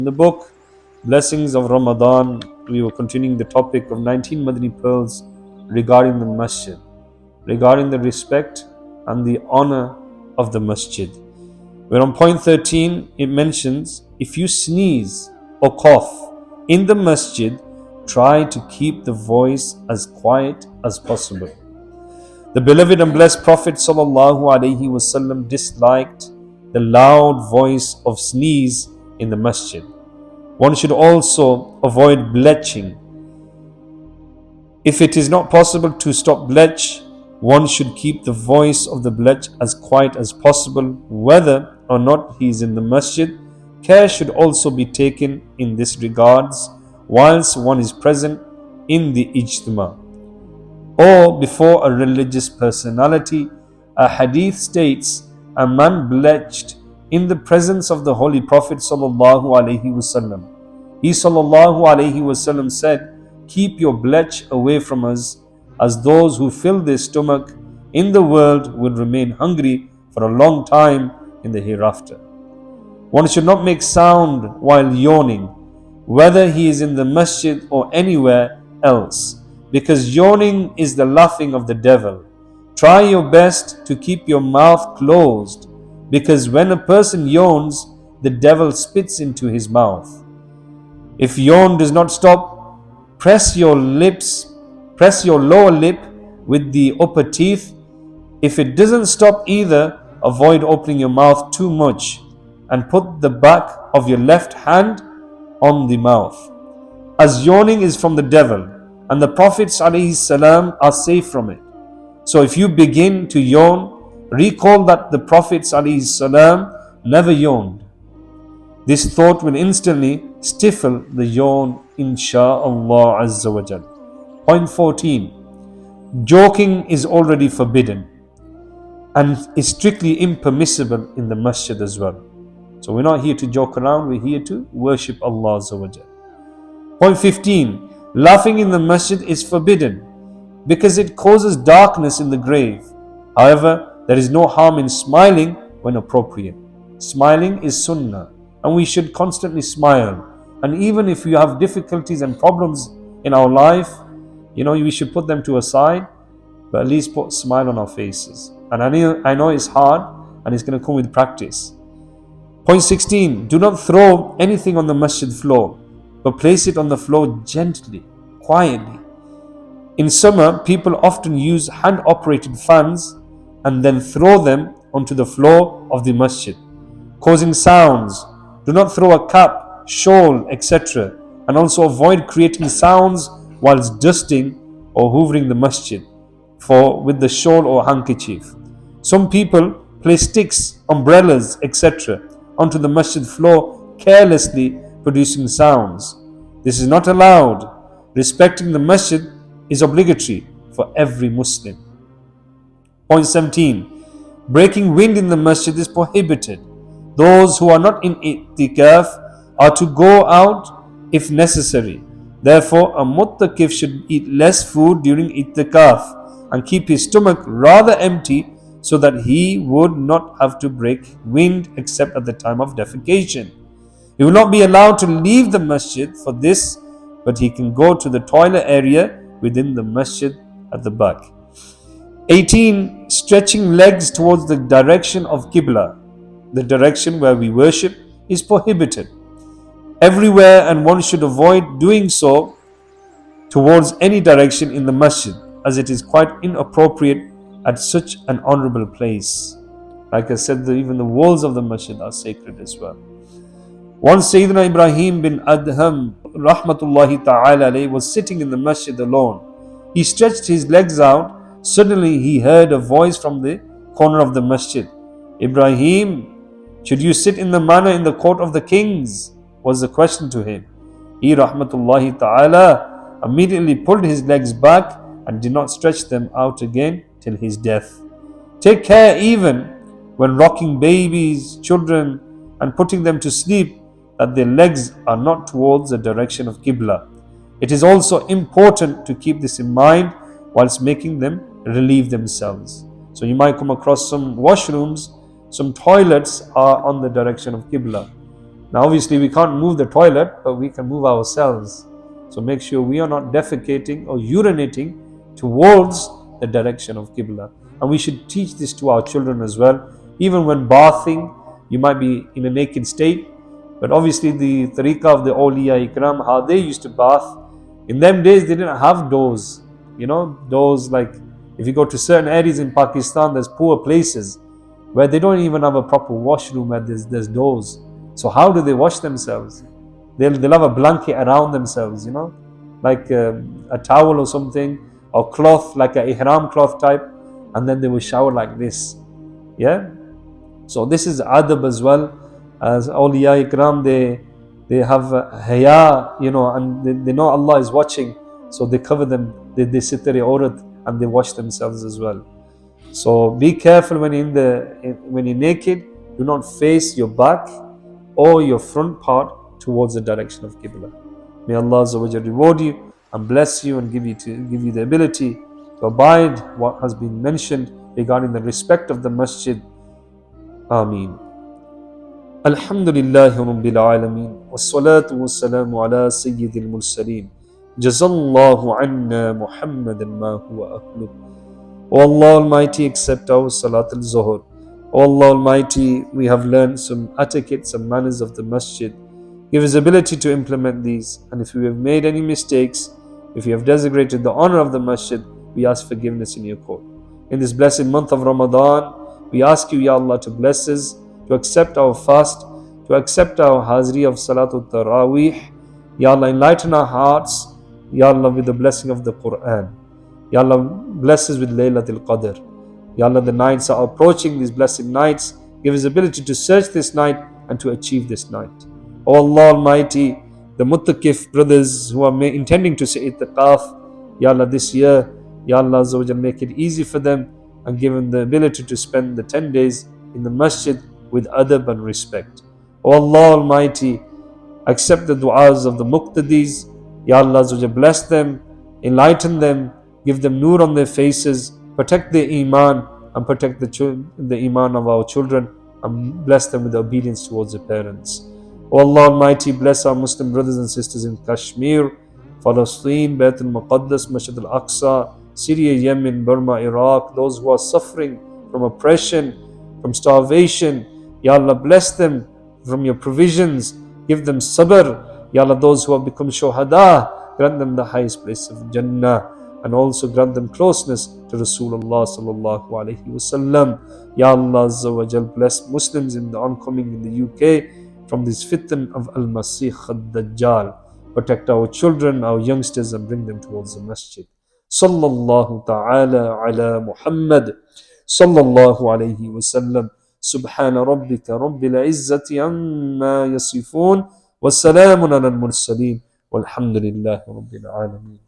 In the book Blessings of Ramadan, we were continuing the topic of 19 Madani pearls regarding the Masjid, regarding the respect and the honor of the Masjid. We're on point 13. It mentions, if you sneeze or cough in the Masjid, try to keep the voice as quiet as possible. The beloved and blessed Prophet ﷺ disliked the loud voice of sneeze in the Masjid. One should also avoid belching. If it is not possible to stop belch, one should keep the voice of the belch as quiet as possible, whether or not he is in the Masjid. Care should also be taken in this regards whilst one is present in the Ijtima or before a religious personality. A hadith states, a man belched in the presence of the Holy Prophet ﷺ. He ﷺ said, keep your belch away from us, as those who fill their stomach in the world will remain hungry for a long time in the hereafter. One should not make sound while yawning, whether he is in the Masjid or anywhere else, because yawning is the laughing of the devil. Try your best to keep your mouth closed, because when a person yawns, the devil spits into his mouth. If yawn does not stop, press your lower lip with the upper teeth. If it doesn't stop either, avoid opening your mouth too much and put the back of your left hand on the mouth, as yawning is from the devil, and the Prophets ﷺ are safe from it. So if you begin to yawn, recall that the Prophets ﷺ never yawned. This thought will instantly stifle the yawn, insha'Allah Azza wa Jal. Point 14. Joking is already forbidden and is strictly impermissible in the Masjid as well. So we're not here to joke around, we're here to worship Allah Azza wa Jal. Point 15. Laughing in the Masjid is forbidden because it causes darkness in the grave. However, there is no harm in smiling when appropriate. Smiling is sunnah, and we should constantly smile. And even if you have difficulties and problems in our life, we should put them to a side, but at least put a smile on our faces. And I know it's hard, and it's going to come with practice. Point 16. Do not throw anything on the Masjid floor, but place it on the floor gently, quietly. In summer, people often use hand-operated fans and then throw them onto the floor of the Masjid, causing sounds. Do not throw a cap, shawl, etc. And also avoid creating sounds whilst dusting or hoovering the Masjid with the shawl or handkerchief. Some people place sticks, umbrellas, etc. onto the Masjid floor carelessly, producing sounds. This is not allowed. Respecting the Masjid is obligatory for every Muslim. Point 17. Breaking wind in the Masjid is prohibited. Those who are not in i'tikaf are to go out if necessary. Therefore, a muttaqif should eat less food during i'tikaf and keep his stomach rather empty so that he would not have to break wind except at the time of defecation. He will not be allowed to leave the Masjid for this, but he can go to the toilet area within the Masjid at the back. 18. Stretching legs towards the direction of Qibla, the direction where we worship, is prohibited everywhere, and one should avoid doing so towards any direction in the Masjid, as it is quite inappropriate at such an honorable place. Like I said, even the walls of the Masjid are sacred as well. Once Sayyidina Ibrahim bin Adham rahmatullahi ta'ala alayhi was sitting in the Masjid alone. He stretched his legs out. Suddenly he heard a voice from the corner of the Masjid. Ibrahim, should you sit in the manner in the court of the kings? Was the question to him. He rahmatullahi ta'ala immediately pulled his legs back and did not stretch them out again till his death. Take care even when rocking babies, children, and putting them to sleep, that their legs are not towards the direction of Qibla. It is also important to keep this in mind whilst making them relieve themselves. So you might come across some washrooms, some toilets are on the direction of Qibla. Now obviously we can't move the toilet, but we can move ourselves. So make sure we are not defecating or urinating towards the direction of Qibla. And we should teach this to our children as well. Even when bathing, you might be in a naked state, but obviously the tariqah of the awliya ikram, how they used to bath, in them days they didn't have doors. Doors like, if you go to certain areas in Pakistan, there's poor places where they don't even have a proper washroom, where there's doors. So how do they wash themselves? They'll have a blanket around themselves, like a towel or something, or cloth, like a ihram cloth type, and then they will shower like this. Yeah. So this is adab as well. As awliya ikram, they have haya, and they know Allah is watching, so they cover them. They sit there aurat, and they wash themselves as well. So be careful when you're naked. Do not face your back or your front part towards the direction of Qibla. May Allah Azza wa Jalla reward you and bless you and give you the ability to abide what has been mentioned regarding the respect of the Masjid. Ameen. Alhamdulillahi Rabbil Alameen. Wassalatu wassalamu ala Sayyidil Mursaleen. Jazallahu anna Muhammadan ma huwa ahlu. O Allah Almighty, accept our Salat al-Zuhr. O Allah Almighty, we have learned some etiquettes and manners of the Masjid. Give us ability to implement these. And if we have made any mistakes, if we have desecrated the honor of the Masjid, we ask forgiveness in your court. In this blessed month of Ramadan, we ask you, Ya Allah, to bless us, to accept our fast, to accept our hazri of Salatul Taraweeh. Ya Allah, enlighten our hearts, Ya Allah, with the blessing of the Quran. Ya Allah, bless us with Laylatul Qadr. Ya Allah, the nights are approaching, these blessed nights. Give us ability to search this night and to achieve this night. O Allah Almighty, the muttaqif brothers who are intending to say ittaqaf, Ya Allah, this year, Ya Allah Azza wa Jal, make it easy for them and give them the ability to spend the 10 days in the masjid with adab and respect. O Allah Almighty, accept the du'as of the muqtadis. Ya Allah Azza wa Jal, bless them, enlighten them, give them nur on their faces, protect their iman and protect the iman of our children, and bless them with obedience towards their parents. O Allah Almighty, bless our Muslim brothers and sisters in Kashmir, Palestine, Bayt al-Muqaddas, Masjid al-Aqsa, Syria, Yemen, Burma, Iraq, those who are suffering from oppression, from starvation. Ya Allah, bless them from your provisions, give them sabr. Ya Allah, those who have become shuhada, grant them the highest place of Jannah, and also grant them closeness to Rasulullah sallallahu alaihi wasallam. Ya Allah Azza wa Jal, bless Muslims in the oncoming in the UK from this fitan of Al-Masih al-Dajjal. Protect our children, our youngsters, and bring them towards the masjid. Sallallahu ta'ala ala Muhammad sallallahu alayhi wasallam. Subhana rabbika rabbil izzati amma yasifun. Wassalamun ala al-mursaleen. Walhamdulillahi rabbil alameen.